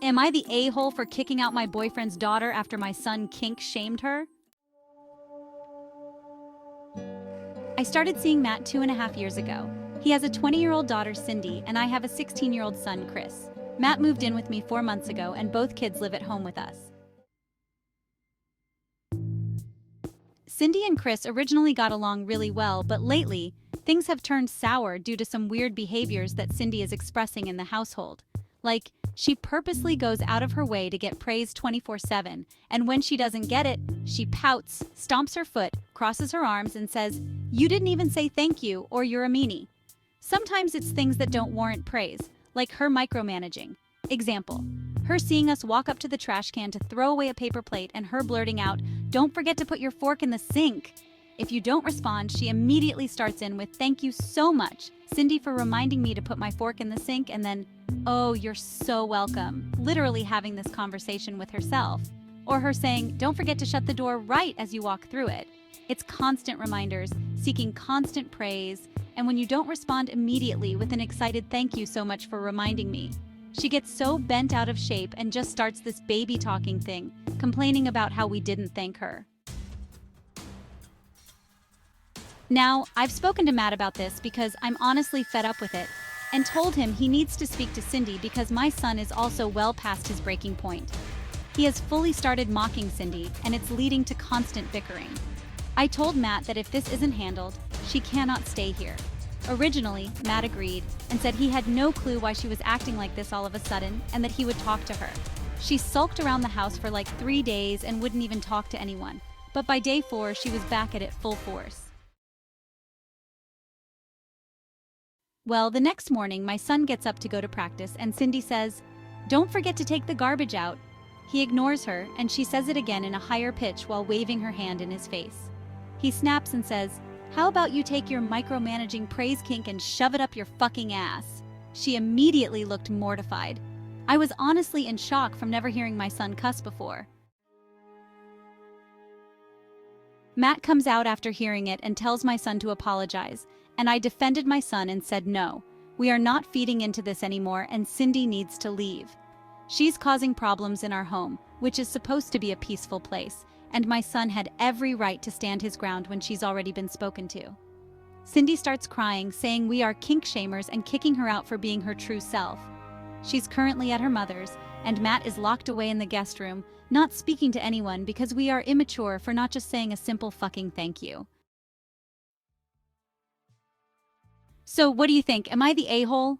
Am I the a-hole for kicking out my boyfriend's daughter after my son kink shamed her? I started seeing Matt 2.5 years ago. He has a 20-year-old daughter, Cindy, and I have a 16-year-old son, Chris. Matt moved in with me 4 months ago, and both kids live at home with us. Cindy and Chris originally got along really well, but lately, things have turned sour due to some weird behaviors that Cindy is expressing in the household. Like, she purposely goes out of her way to get praise 24/7, and when she doesn't get it, she pouts, stomps her foot, crosses her arms, and says, "You didn't even say thank you," or "You're a meanie." Sometimes it's things that don't warrant praise, like her micromanaging. Example, her seeing us walk up to the trash can to throw away a paper plate and her blurting out, "Don't forget to put your fork in the sink." If you don't respond, she immediately starts in with, "Thank you so much, Cindy, for reminding me to put my fork in the sink," and then, "Oh, you're so welcome," literally having this conversation with herself. Or her saying, "Don't forget to shut the door right as you walk through it." It's constant reminders, seeking constant praise, and when you don't respond immediately with an excited "Thank you so much for reminding me," she gets so bent out of shape and just starts this baby talking thing, complaining about how we didn't thank her. Now, I've spoken to Matt about this because I'm honestly fed up with it, and told him he needs to speak to Cindy because my son is also well past his breaking point. He has fully started mocking Cindy, and it's leading to constant bickering. I told Matt that if this isn't handled, she cannot stay here. Originally, Matt agreed and said he had no clue why she was acting like this all of a sudden and that he would talk to her. She sulked around the house for like 3 days and wouldn't even talk to anyone, but by day 4, she was back at it full force. Well, the next morning, my son gets up to go to practice, and Cindy says, "Don't forget to take the garbage out." He ignores her, and she says it again in a higher pitch while waving her hand in his face. He snaps and says, "How about you take your micromanaging praise kink and shove it up your fucking ass?" She immediately looked mortified. I was honestly in shock from never hearing my son cuss before. Matt comes out after hearing it and tells my son to apologize, and I defended my son and said no, we are not feeding into this anymore and Cindy needs to leave. She's causing problems in our home, which is supposed to be a peaceful place, and my son had every right to stand his ground when she's already been spoken to. Cindy starts crying, saying we are kink shamers and kicking her out for being her true self. She's currently at her mother's, and Matt is locked away in the guest room, not speaking to anyone because we are immature for not just saying a simple fucking thank you. So what do you think? Am I the a-hole?